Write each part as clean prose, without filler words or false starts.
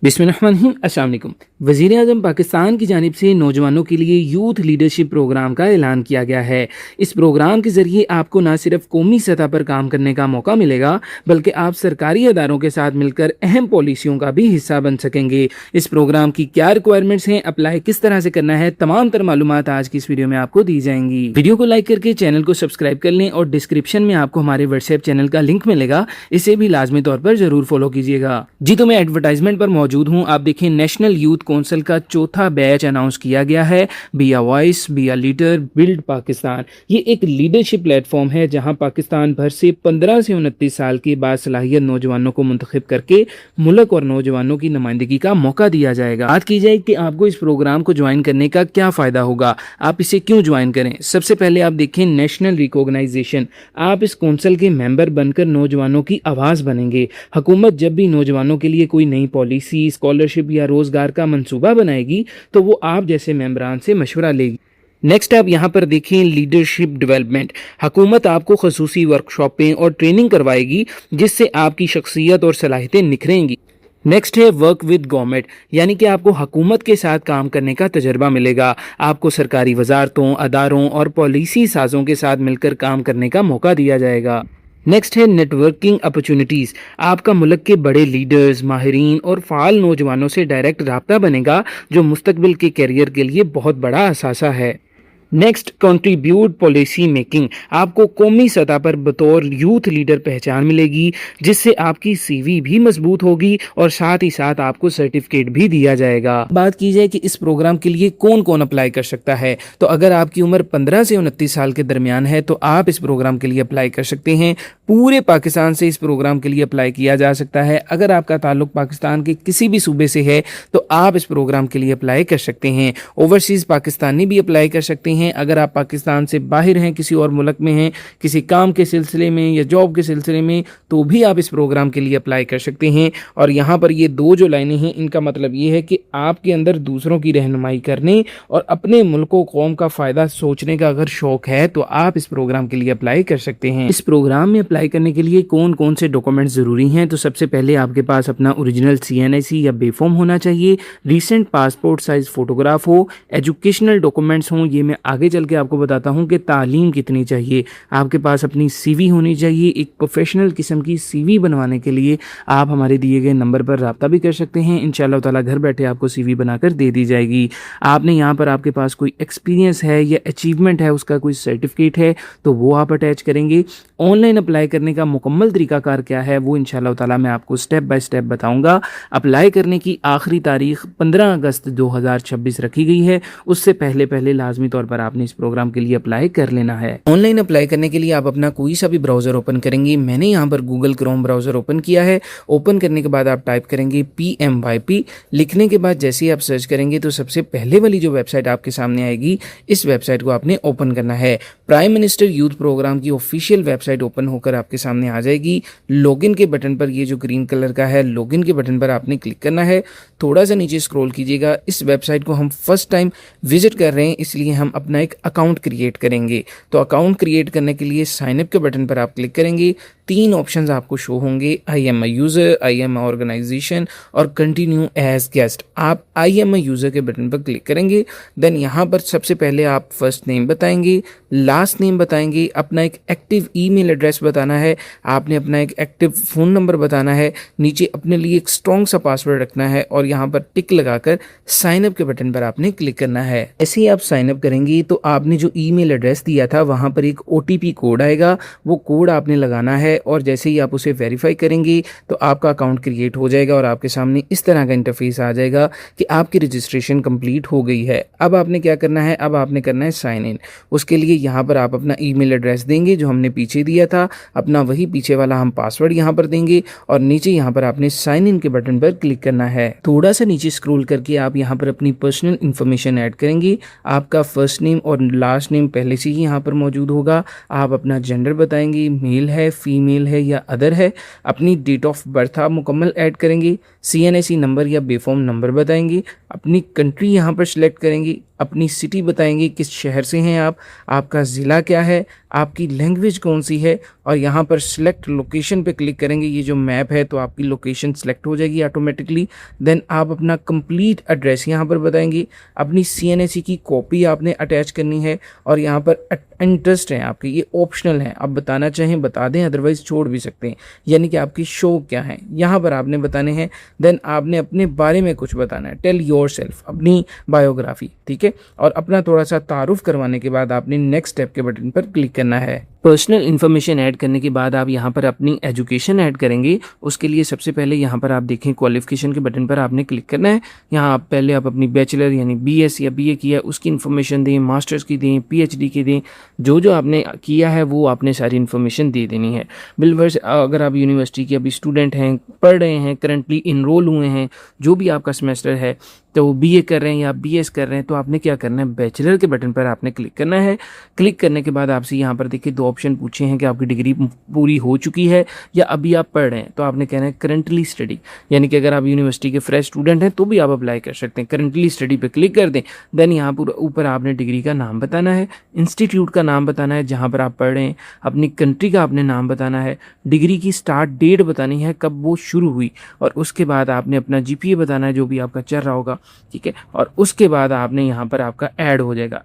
बिस्मिल्लाहिर्रहमानिर्रहीम। अस्सलाम वालेकुम। वज़ीर-ए-आज़म पाकिस्तान की जानिब से नौजवानों के लिए यूथ लीडरशिप प्रोग्राम का ऐलान किया गया है। इस प्रोग्राम के ज़रिए आपको न सिर्फ कौमी सतह पर काम करने का मौका मिलेगा, बल्कि आप सरकारी अदारों के साथ मिलकर अहम पॉलिसियों का भी हिस्सा बन सकेंगे। इस प्रोग्राम की क्या रिक्वायरमेंट्स हैं, अप्लाई किस तरह से करना है, तमाम तर मालूमात आज की इस वीडियो में आपको दी जाएंगी। वीडियो को लाइक करके चैनल को सब्सक्राइब कर लें और डिस्क्रिप्शन में आपको हमारे व्हाट्सएप चैनल का लिंक मिलेगा, इसे भी लाजमी तौर पर जरूर फॉलो कीजिएगा। जी तो मैं एडवर्टाइजमेंट पर मौजूद हूँ। आप देखें, नेशनल यूथ काउंसिल का चौथा बैच अनाउंस किया गया है। Be a voice, be a leader, build Pakistan. ये एक लीडरशिप प्लेटफॉर्म है जहां पाकिस्तान भर से 15 से 29 साल के बासलाहियत नौजवानों को मुंतखब करके मुल्क और नौजवानों की नुमाइंदगी का मौका दिया जाएगा। बात की जाए कि आपको इस प्रोग्राम को ज्वाइन करने का क्या फायदा होगा, आप इसे क्यों ज्वाइन करें। सबसे पहले आप देखें, नेशनल रिकॉग्नाइजेशन। आप इस काउंसिल के मेंबर बनकर नौजवानों की आवाज़ बनेंगे। हुकूमत जब भी नौजवानों के लिए कोई नई पॉलिसी, स्कॉलरशिप या रोजगार का मंसूबा बनाएगी तो वो आप जैसे मेंबरान से मशवरा लेगी। नेक्स्ट आप यहाँ पर देखें, लीडरशिप डेवलपमेंट। हुकूमत आपको खसूसी वर्कशॉपें और ट्रेनिंग करवाएगी जिससे आपकी शख्सियत और सलाहियतें निखरेंगी। नेक्स्ट है वर्क विद गवर्नमेंट, यानी कि आपको हुकूमत के साथ काम करने का तजर्बा मिलेगा। आपको सरकारी वजारतों, अदारों और पॉलिसी साजों के साथ मिलकर काम करने का मौका दिया जाएगा। नेक्स्ट है नेटवर्किंग अपॉर्चुनिटीज़। आपका मुल्क के बड़े लीडर्स, माहिरीन और फ़ाल नौजवानों से डायरेक्ट राब्ता बनेगा, जो मुस्तकबिल के कैरियर के लिए बहुत बड़ा असासा है। Next, contribute policy making. आपको कौमी सतह पर बतौर यूथ लीडर पहचान मिलेगी, जिससे आपकी सीवी भी मजबूत होगी और साथ ही साथ आपको सर्टिफिकेट भी दिया जाएगा। बात की जाए कि इस प्रोग्राम के लिए कौन कौन अप्लाई कर सकता है, तो अगर आपकी उम्र 15 से 29 साल के दरमियान है तो आप इस प्रोग्राम के लिए अप्लाई कर सकते हैं। पूरे पाकिस्तान से इस प्रोग्राम के लिए अप्लाई किया जा सकता है। अगर आपका ताल्लुक पाकिस्तान के किसी भी सूबे से है तो आप इस प्रोग्राम के लिए अप्लाई कर सकते हैं। ओवरसीज़ पाकिस्तानी भी अप्लाई कर सकते हैं। अगर आप पाकिस्तान से बाहर हैं, किसी और मुल्क में हैं, किसी काम के सिलसिले में या जॉब के सिलसिले में, तो भी आप इस प्रोग्राम के लिए अप्लाई कर सकते हैं। और यहाँ पर ये दो जो लाइनें हैं, इनका मतलब ये है कि आपके अंदर दूसरों की रहनुमाई करने और अपने मुल्क व कौम का फ़ायदा सोचने का अगर शौक़ है तो आप इस प्रोग्राम के लिए अप्लाई कर सकते हैं। इस प्रोग्राम में अप्लाई करने के लिए कौन कौन से डॉक्यूमेंट्स ज़रूरी हैं, तो सबसे पहले आपके पास अपना ओरिजिनल CNIC या बेफॉर्म होना चाहिए। रीसेंट पासपोर्ट साइज़ फ़ोटोग्राफ हो, एजुकेशनल डॉक्यूमेंट्स हों। ये मैं आगे चल के आपको बताता हूँ कि तालीम कितनी चाहिए। आपके पास अपनी CV होनी चाहिए। एक प्रोफेशनल किस्म की CV बनवाने के लिए आप हमारे दिए गए नंबर पर रब्ता भी कर सकते हैं। इंशाअल्लाह ताला घर बैठे आपको CV बनाकर दे दी जाएगी। आपने यहाँ पर आपके पास कोई एक्सपीरियंस है या अचीवमेंट है, उसका कोई सर्टिफिकेट है तो वो आप अटैच करेंगे। ऑनलाइन अप्लाई करने का मुकम्मल तरीकाकार क्या है वो इंशाअल्लाह ताला मैं आपको स्टेप बाय स्टेप बताऊँगा। अप्लाई करने की आखिरी तारीख 15 अगस्त 2026 रखी गई है। उससे पहले लाजमी तौर पर आपने इस प्रोग्राम के लिए अप्लाई कर लेना है। ऑनलाइन अप्लाई करने के लिए आप अपना कोई सा भी ब्राउज़र ओपन करेंगे। मैंने यहाँ पर गूगल क्रोम ब्राउज़र ओपन किया है। ओपन करने के बाद आप टाइप करेंगे PMYP। लिखने के बाद जैसे ही आप सर्च करेंगे तो सबसे पहले वाली जो वेबसाइट आपके सामने आएगी, इस वेबसाइट को आपने ओपन करना है। प्राइम मिनिस्टर यूथ प्रोग्राम की ऑफिशियल वेबसाइट ओपन होकर आपके सामने आ जाएगी। लॉगिन के बटन पर, ये जो ग्रीन कलर का है, लॉगिन के बटन पर आपने क्लिक करना है। थोड़ा सा नीचे स्क्रॉल कीजिएगा। इस वेबसाइट को हम फर्स्ट टाइम विजिट कर रहे हैं, इसलिए हम अपना एक अकाउंट क्रिएट करेंगे। तो अकाउंट क्रिएट करने के लिए साइन अप के बटन पर आप क्लिक करेंगे। 3 ऑप्शंस आपको शो होंगे, I am a user, I am a organisation और कंटिन्यू एज गेस्ट। आप आई एम अ यूज़र के बटन पर क्लिक करेंगे। देन यहाँ पर सबसे पहले आप फर्स्ट नेम बताएंगे, लास्ट नेम बताएंगे, अपना एक एक्टिव ईमेल एड्रेस बताना है, आपने अपना एक एक्टिव फ़ोन नंबर बताना है, नीचे अपने लिए एक स्ट्रॉन्ग सा पासवर्ड रखना है और यहाँ पर टिक लगाकर साइन अप के बटन पर आपने क्लिक करना है। ऐसे ही आप साइन अप करेंगे तो आपने जो ईमेल एड्रेस दिया था वहाँ पर एक OTP कोड आएगा, वो कोड आपने लगाना है और जैसे ही आप उसे वेरीफाई करेंगे तो आपका अकाउंट क्रिएट हो जाएगा और आपके सामने इस तरह का इंटरफेस आ जाएगा कि आपकी रजिस्ट्रेशन कंप्लीट हो गई है। अब आपने क्या करना है, अब आपने करना है साइन इन। उसके लिए यहाँ पर आप अपना ईमेल एड्रेस देंगे जो हमने पीछे दिया था, अपना वही पीछे वाला हम पासवर्ड यहाँ पर देंगे और नीचे यहाँ पर आपने साइन इन के बटन पर क्लिक करना है। थोड़ा सा नीचे स्क्रॉल करके आप यहाँ पर अपनी पर्सनल इन्फॉर्मेशन ऐड करेंगे। आपका फर्स्ट नेम और लास्ट नेम पहले से ही यहाँ पर मौजूद होगा। आप अपना जेंडर बताएंगे, मेल है, फीमेल है या अदर है। अपनी डेट ऑफ बर्थ आप मुकम्मल ऐड करेंगे। CNIC नंबर या बेफॉर्म नंबर बताएंगे। अपनी कंट्री यहाँ पर सिलेक्ट करेंगे। अपनी सिटी बताएंगे, किस शहर से हैं आप, आपका ज़िला क्या है, आपकी लैंग्वेज कौन सी है, और यहाँ पर सिलेक्ट लोकेशन पे क्लिक करेंगे। ये जो मैप है तो आपकी लोकेशन सिलेक्ट हो जाएगी ऑटोमेटिकली। देन आप अपना कंप्लीट एड्रेस यहाँ पर बताएंगे, अपनी CNSE की कॉपी आपने अटैच करनी है, और यहाँ पर इंटरेस्ट है आपके, ये ऑप्शनल है, आप बताना चाहें बता दें, अदरवाइज छोड़ भी सकते हैं, यानी कि आपकी शौक क्या है यहाँ पर आपने बताने हैं। देन आपने अपने बारे में कुछ बताना है, टेल योर सेल्फ, अपनी बायोग्राफी, ठीक है। और अपना थोड़ा सा तारुफ करवाने के बाद आपने नेक्स्ट स्टेप के बटन पर क्लिक करना है। पर्सनल इन्फॉर्मेशन ऐड करने के बाद आप यहाँ पर अपनी एजुकेशन ऐड करेंगे। उसके लिए सबसे पहले यहाँ पर आप देखें क्वालिफिकेशन के बटन पर आपने क्लिक करना है। यहाँ आप पहले आप अपनी बैचलर यानी BS या BA किया उसकी इन्फॉर्मेशन दें, मास्टर्स की दें, PhD की दें, जो आपने किया है वो आपने सारी इन्फॉर्मेशन दे देनी है। बिलवर्स अगर आप यूनिवर्सिटी के अभी स्टूडेंट हैं, पढ़ रहे हैं, करंटली इनरोल हुए हैं, जो भी आपका सेमेस्टर है, तो BA कर रहे हैं या BS कर रहे हैं, तो आपने क्या करना है, बैचलर के बटन पर आपने क्लिक करना है। क्लिक करने के बाद आपसे यहाँ पर देखिए 2 ऑप्शन पूछे हैं कि आपकी डिग्री पूरी हो चुकी है या अभी आप पढ़ रहे हैं। तो आपने कहना है करंटली स्टडी, यानी कि अगर आप यूनिवर्सिटी के फ्रेश स्टूडेंट हैं तो भी आप अप्लाई कर सकते हैं। करंटली स्टडी पे क्लिक कर दें। देन यहाँ पर ऊपर आपने डिग्री का नाम बताना है, इंस्टीट्यूट का नाम बताना है जहाँ पर आप पढ़ रहे हैं, अपनी कंट्री का आपने नाम बताना है, डिग्री की स्टार्ट डेट बतानी है, कब वो शुरू हुई, और उसके बाद आपने अपना GPA बताना है जो भी आपका चल रहा होगा, ठीक है। और उसके बाद आपने यहाँ पर आपका ऐड हो जाएगा,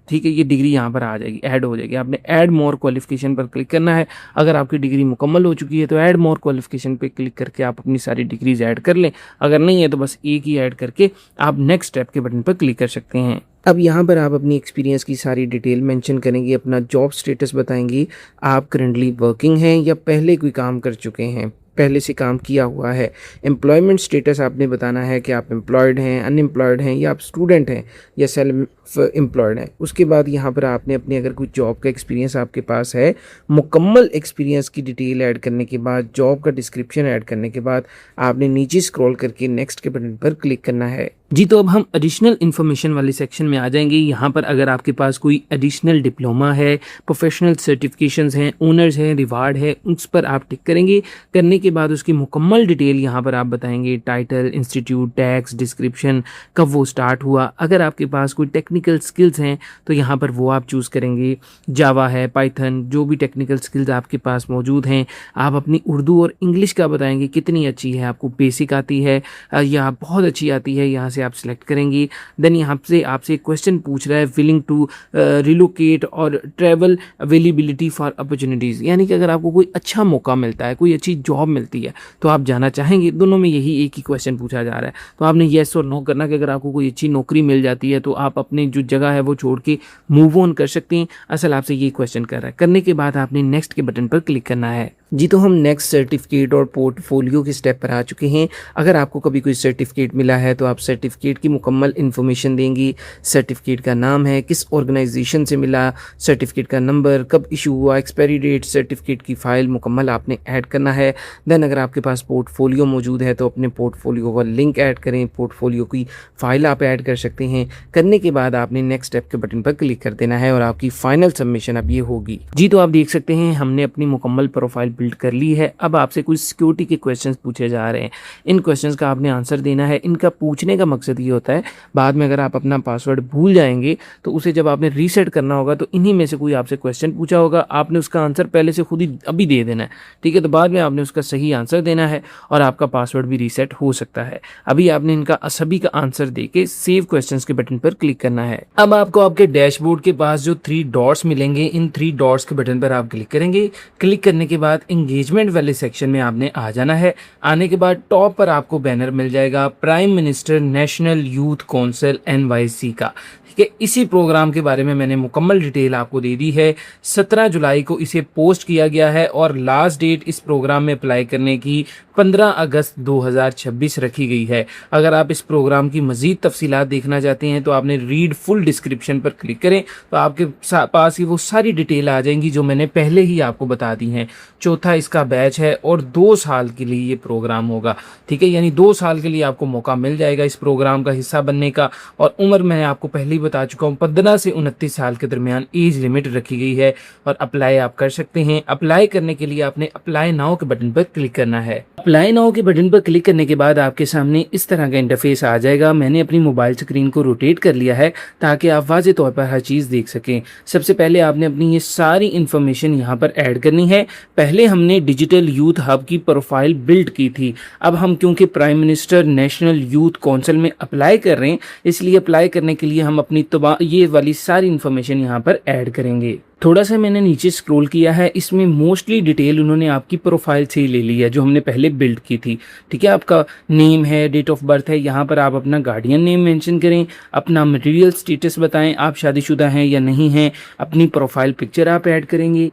ठीक है, ये डिग्री यहाँ पर आ जाएगी, ऐड हो जाएगी। आपने ऐड मोर क्वालिफिकेशन पर क्लिक करना है। अगर आपकी डिग्री मुकम्मल हो चुकी है तो ऐड मोर क्वालिफिकेशन पे क्लिक करके आप अपनी सारी डिग्रीज ऐड कर लें। अगर नहीं है तो बस एक ही ऐड करके आप नेक्स्ट स्टेप के बटन पर क्लिक कर सकते हैं। अब यहाँ पर आप अपनी एक्सपीरियंस की सारी डिटेल मेंशन करेंगे, अपना जॉब स्टेटस बताएंगे, आप करंटली वर्किंग हैं या पहले कोई काम कर चुके हैं, पहले से काम किया हुआ है। एम्प्लॉयमेंट स्टेटस आपने बताना है कि आप एम्प्लॉयड हैं, अनएम्प्लॉयड हैं, या आप स्टूडेंट हैं या सेल्फ एम्प्लॉयड हैं। उसके बाद यहाँ पर आपने अपने अगर कोई जॉब का एक्सपीरियंस आपके पास है, मुकम्मल एक्सपीरियंस की डिटेल ऐड करने के बाद, जॉब का डिस्क्रिप्शन ऐड करने के बाद आपने नीचे स्क्रॉल करके नेक्स्ट के बटन पर क्लिक करना है। जी, तो अब हम एडिशनल इन्फॉर्मेशन वाले सेक्शन में आ जाएंगे। यहाँ पर अगर आपके पास कोई एडिशनल डिप्लोमा है, प्रोफेशनल सर्टिफिकेशंस हैं, ओनर्स हैं, रिवार्ड है, उस पर आप टिक करेंगे। करने के बाद उसकी मुकम्मल डिटेल यहाँ पर आप बताएंगे, टाइटल, इंस्टीट्यूट, टैक्स, डिस्क्रिप्शन, कब वो स्टार्ट हुआ। अगर आपके पास कोई टेक्निकल स्किल्स हैं तो यहाँ पर वो आप चूज़ करेंगे, जावा है, पाइथन, जो भी टेक्निकल स्किल्स आपके पास मौजूद हैं। आप अपनी उर्दू और इंग्लिश का बताएंगे कितनी अच्छी है, आपको बेसिक आती है या बहुत अच्छी आती है, यहाँ से आप सिलेक्ट करेंगे। देन यहाँ से आपसे एक क्वेश्चन पूछ रहा है, विलिंग टू रिलोकेट और ट्रैवल अवेलेबिलिटी फॉर अपॉर्चुनिटीज़, यानी कि अगर आपको कोई अच्छा मौका मिलता है, कोई अच्छी जॉब मिलती है तो आप जाना चाहेंगे। दोनों में यही एक ही क्वेश्चन पूछा जा रहा है, तो आपने येस और नो करना कि अगर आपको कोई अच्छी नौकरी मिल जाती है तो आप अपने जो जगह है वो छोड़ के मूव ऑन कर सकते हैं। असल आपसे ये क्वेश्चन कर रहा है। करने के बाद आपने नेक्स्ट के बटन पर क्लिक करना है। जी, तो हम नेक्स्ट सर्टिफिकेट और पोर्टफोलियो के स्टेप पर आ चुके हैं। अगर आपको कभी कोई सर्टिफिकेट मिला है तो आप सर्टिफिकेट की मुकम्मल इन्फॉर्मेशन देंगी। सर्टिफिकेट का नाम है, किस ऑर्गेनाइजेशन से मिला, सर्टिफिकेट का नंबर, कब इशू हुआ, एक्सपायरी डेट, सर्टिफिकेट की फ़ाइल मुकम्मल आपने ऐड करना है। देन अगर आपके पास पोर्टफोलियो मौजूद है तो अपने पोर्टफोलियो का लिंक ऐड करें, पोर्टफोलियो की फ़ाइल आप ऐड कर सकते हैं। करने के बाद आपने नेक्स्ट स्टेप के बटन पर क्लिक कर देना है और आपकी फ़ाइनल सबमिशन अब ये होगी। जी, तो आप देख सकते हैं हमने अपनी मुकम्मल प्रोफाइल बिल्ड कर ली है। अब आपसे कुछ सिक्योरिटी के क्वेश्चंस पूछे जा रहे हैं। इन क्वेश्चंस का आपने आंसर देना है। इनका पूछने का मकसद ये होता है, बाद में अगर आप अपना पासवर्ड भूल जाएंगे तो उसे जब आपने रीसेट करना होगा तो इन्हीं में से कोई आपसे क्वेश्चन पूछा होगा, आपने उसका आंसर पहले से खुद ही अभी दे देना है, ठीक है। तो बाद में आपने उसका सही आंसर देना है और आपका पासवर्ड भी रीसेट हो सकता है। अभी आपने इनका सभी का आंसर देके सेव क्वेश्चंस के बटन पर क्लिक करना है। अब आपको आपके डैशबोर्ड के पास जो 3 डॉट्स मिलेंगे, इन 3 डॉट्स के बटन पर आप क्लिक करेंगे। क्लिक करने के बाद एंगेजमेंट वाले सेक्शन में आपने आ जाना है। आने के बाद टॉप पर आपको बैनर मिल जाएगा prime minister national youth council NYC का, ठीक है। इसी प्रोग्राम के बारे में मैंने मुकम्मल डिटेल आपको दे दी है। 17 जुलाई को इसे पोस्ट किया गया है और लास्ट डेट इस प्रोग्राम में अप्लाई करने की 15 अगस्त 2026 रखी गई है। अगर आप इस प्रोग्राम की मज़ीद तफसीलात देखना चाहते हैं तो आपने रीड फुल डिस्क्रिप्शन पर क्लिक करें तो आपके पास ही वो सारी डिटेल आ जाएंगी जो मैंने पहले ही आपको बता दी हैं। चौथा इसका बैच है और 2 साल के लिए ये प्रोग्राम होगा, ठीक है। यानी 2 साल के लिए आपको मौका मिल जाएगा इस प्रोग्राम का हिस्सा बनने का। और उम्र मैंने आपको पहले ही बता चुका हूँ, 15 से 29 साल के दरमियान एज लिमिट रखी गई है और अप्लाई आप कर सकते हैं। अप्लाई करने के लिए आपने अप्लाई नाउ के बटन पर क्लिक करना है। अप्लाई नाउ के बटन पर क्लिक करने के बाद आपके सामने इस तरह का इंटरफेस आ जाएगा। मैंने अपनी मोबाइल स्क्रीन को रोटेट कर लिया है ताकि आप वाज़ेह तौर पर हर चीज़ देख सकें। सबसे पहले आपने अपनी ये सारी इन्फॉर्मेशन यहाँ पर ऐड करनी है। पहले हमने डिजिटल यूथ हब की प्रोफाइल बिल्ड की थी। अब हम क्योंकि prime minister national youth council में अप्लाई कर रहे हैं, इसलिए अप्लाई करने के लिए हम अपनी ये वाली सारी इन्फॉर्मेशन यहाँ पर ऐड करेंगे। थोड़ा सा मैंने नीचे स्क्रॉल किया है, इसमें मोस्टली डिटेल उन्होंने आपकी प्रोफाइल से ही ले ली है जो हमने पहले बिल्ड की थी। ठीक है, आपका नेम है, डेट ऑफ बर्थ है, यहाँ पर आप अपना गार्डियन नेम मेंशन करें, अपना मटेरियल स्टेटस बताएं, आप शादीशुदा हैं या नहीं हैं, अपनी प्रोफाइल पिक्चर आप ऐड करेंगे।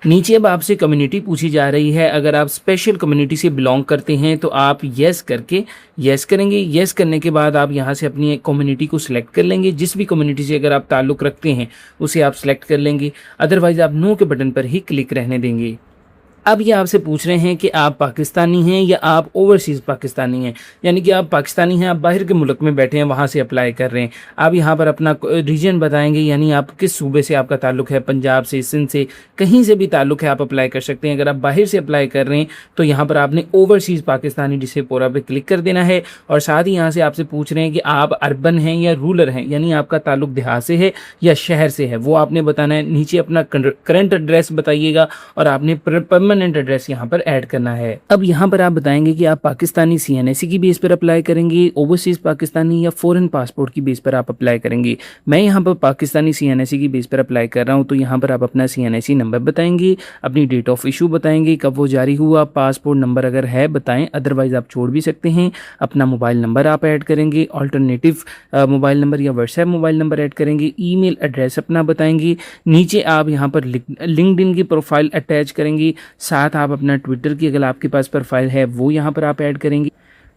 नीचे अब आपसे कम्युनिटी पूछी जा रही है। अगर आप स्पेशल कम्युनिटी से बिलोंग करते हैं तो आप येस करके येस करेंगे। येस करने के बाद आप यहाँ से अपनी एक कम्युनिटी को सिलेक्ट कर लेंगे। जिस भी कम्युनिटी से अगर आप ताल्लुक़ रखते हैं उसे आप सिलेक्ट कर लेंगे, अदरवाइज़ आप नो के बटन पर ही क्लिक रहने देंगे। अब ये आपसे पूछ रहे हैं कि आप पाकिस्तानी हैं या आप ओवरसीज़ पाकिस्तानी हैं, यानी कि आप पाकिस्तानी हैं, आप बाहर के मुल्क में बैठे हैं, वहाँ से अप्लाई कर रहे हैं। आप यहाँ पर अपना रीजन बताएंगे, यानी आप किस सूबे से आपका ताल्लुक़ है, पंजाब से, सिंध से, कहीं से भी ताल्लुक़ है आप अप्लाई कर सकते हैं। अगर आप बाहर से अप्लाई कर रहे हैं तो यहाँ पर आपने ओवरसीज़ पाकिस्तानी जिसे पूरा पे क्लिक कर देना है। और साथ ही यहाँ से आपसे पूछ रहे हैं कि आप अर्बन हैं या रूरल हैं, यानी आपका ताल्लुक़ देहात से है या शहर से है, वो आपने बताना है। नीचे अपना करंट एड्रेस बताइएगा और आपने परमानेंट एड्रेस यहाँ पर ऐड करना है। अब यहाँ पर आप बताएंगे कि आप पाकिस्तानी CNSE की बेस पर अप्लाई करेंगे, ओवरसीज पाकिस्तानी या फॉरेन पासपोर्ट की बेस पर आप अप्लाई करेंगे। मैं यहाँ पर पाकिस्तानी CNSE की बेस पर अप्लाई कर रहा हूँ, तो यहाँ पर आप अपना CNSE नंबर बताएंगे, अपनी डेट ऑफ इशू बताएंगे, कब वो जारी हुआ, पासपोर्ट नंबर अगर है बताएं, अदरवाइज आप छोड़ भी सकते हैं। अपना मोबाइल नंबर आप ऐड करेंगे, ऑल्टरनेटिव मोबाइल नंबर या व्हाट्सएप मोबाइल नंबर ऐड करेंगे, ईमेल एड्रेस अपना बताएंगे। नीचे आप यहाँ पर लिंक्डइन की प्रोफाइल अटैच करेंगे, साथ आप अपना ट्विटर की अगर आपके पास प्रोफाइल है वो यहाँ पर आप ऐड करेंगे।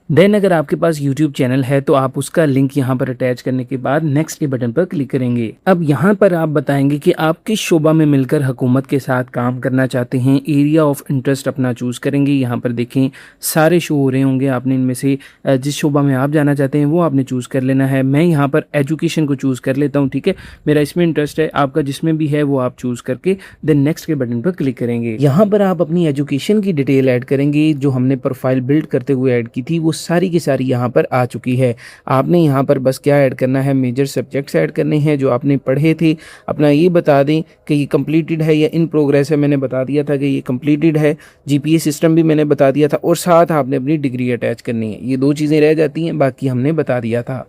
देन अगर आपके पास यूट्यूब चैनल है तो आप उसका लिंक यहाँ पर अटैच करने के बाद नेक्स्ट के बटन पर क्लिक करेंगे। अब यहाँ पर आप बताएंगे कि आप किस शोबा में मिलकर हुकूमत के साथ काम करना चाहते हैं। एरिया ऑफ इंटरेस्ट अपना चूज़ करेंगे। यहाँ पर देखें सारे शो हो रहे होंगे, आपने इनमें से जिस शोबा में आप जाना चाहते हैं वो आपने चूज़ कर लेना है। मैं यहाँ पर एजुकेशन को चूज़ कर लेता हूँ, ठीक है, मेरा इसमें इंटरेस्ट है। आपका जिसमें भी है वो आप चूज़ करके देन नेक्स्ट के बटन पर क्लिक करेंगे। यहाँ पर आप अपनी एजुकेशन की डिटेल ऐड करेंगे जो हमने प्रोफाइल बिल्ड करते हुए ऐड की थी, वो सारी की सारी यहाँ पर आ चुकी है। आपने यहाँ पर बस क्या ऐड करना है, मेजर सब्जेक्ट्स ऐड करने हैं जो आपने पढ़े थे। अपना ये बता दें कि ये कंप्लीटेड है या इन प्रोग्रेस है, मैंने बता दिया था कि ये कंप्लीटेड है। GPA सिस्टम भी मैंने बता दिया था, और साथ आपने अपनी डिग्री अटैच करनी है। ये दो चीज़ें रह जाती हैं, बाकी हमने बता दिया था।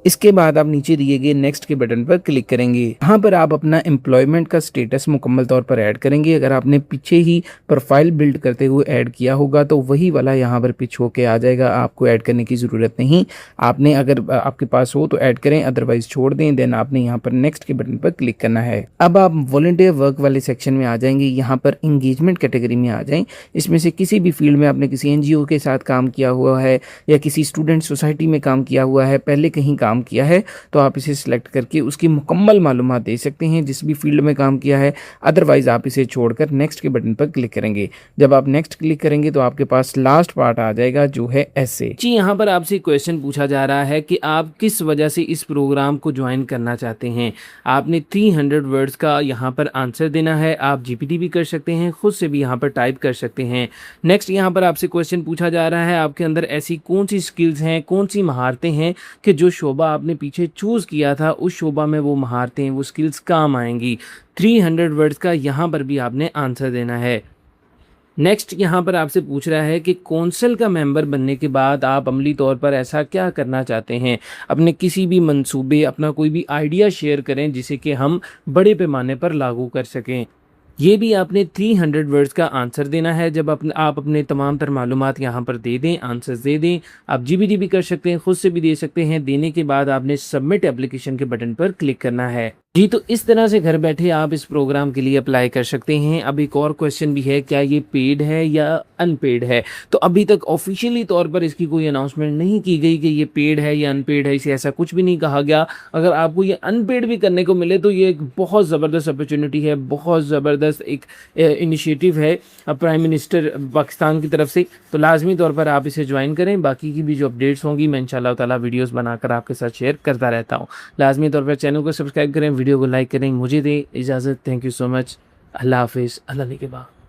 इसके बाद आप नीचे दिए गए नेक्स्ट के बटन पर क्लिक करेंगे। यहाँ पर आप अपना एम्प्लॉयमेंट का स्टेटस मुकम्मल तौर पर ऐड करेंगे। अगर आपने पीछे ही प्रोफाइल बिल्ड करते हुए ऐड किया होगा तो वही वाला यहाँ पर पिच होके आ जाएगा, आपको ऐड करने की ज़रूरत नहीं। आपने अगर आपके पास हो तो ऐड करें, अदरवाइज छोड़ दें। देन आपने यहाँ पर नेक्स्ट के बटन पर क्लिक करना है। अब आप वॉलंटियर वर्क वाले सेक्शन में आ जाएंगे। यहाँ पर इंगेजमेंट कैटेगरी में आ जाएं। इसमें से किसी भी फील्ड में आपने किसी NGO के साथ काम किया हुआ है या किसी स्टूडेंट सोसाइटी में काम किया हुआ है, पहले कहीं काम किया है, तो आप इसे सिलेक्ट करके उसकी मुकम्मल मालूमात दे सकते हैं जिस भी फील्ड में काम किया है। अदरवाइज आप इसे छोड़कर नेक्स्ट के बटन पर क्लिक करेंगे। जब आप नेक्स्ट क्लिक करेंगे तो आपके पास लास्ट पार्ट आ जाएगा जो है ऐसे। जी, यहाँ पर आपसे क्वेश्चन पूछा जा रहा है कि आप किस वजह से इस प्रोग्राम को ज्वाइन करना चाहते हैं। आपने 300 वर्ड्स का यहाँ पर आंसर देना है। आप GPT भी कर सकते हैं, खुद से भी यहाँ पर टाइप कर सकते हैं। नेक्स्ट यहाँ पर आपसे क्वेश्चन पूछा जा रहा है आपके अंदर ऐसी कौन सी स्किल्स हैं, कौन सी महारतें हैं कि जो शोबा आपने पीछे चूज़ किया था उस शोबा में वो महारतें, वो स्किल्स काम आएंगी। 300 वर्ड्स का यहाँ पर भी आपने आंसर देना है। नेक्स्ट यहाँ पर आपसे पूछ रहा है कि कौंसिल का मेंबर बनने के बाद आप अमली तौर पर ऐसा क्या करना चाहते हैं। अपने किसी भी मंसूबे, अपना कोई भी आइडिया शेयर करें जिसे कि हम बड़े पैमाने पर लागू कर सकें। ये भी आपने 300 वर्ड्स का आंसर देना है। जब आप अपने तमाम तर मालूमात यहाँ पर दे दें, आंसर्स दे दें। आप GPT भी कर सकते हैं, खुद से भी दे सकते हैं। देने के बाद आपने सबमिट एप्लीकेशन के बटन पर क्लिक करना है। जी, तो इस तरह से घर बैठे आप इस प्रोग्राम के लिए अप्लाई कर सकते हैं। अब एक और क्वेश्चन भी है, क्या ये पेड है या अनपेड है। तो अभी तक ऑफिशियली तौर पर इसकी कोई अनाउंसमेंट नहीं की गई कि ये पेड है या अनपेड है, इसे ऐसा कुछ भी नहीं कहा गया। अगर आपको ये अनपेड भी करने को मिले तो ये एक बहुत ज़बरदस्त अपॉर्चुनिटी है, बहुत ज़बरदस्त एक इनिशिएटिव है प्राइम मिनिस्टर पाकिस्तान की तरफ से। तो लाजमी तौर पर आप इसे ज्वाइन करें। बाकी की भी जो अपडेट्स होंगी मैं इंशाअल्लाह ताला वीडियोज़ बनाकर आपके साथ शेयर करता रहता हूँ। लाजमी तौर पर चैनल को सब्सक्राइब करें, वीडियो को लाइक करें। मुझे दें इजाज़त। Thank you so much. अल्लाह हाफिज़। अल्लाह के बाद।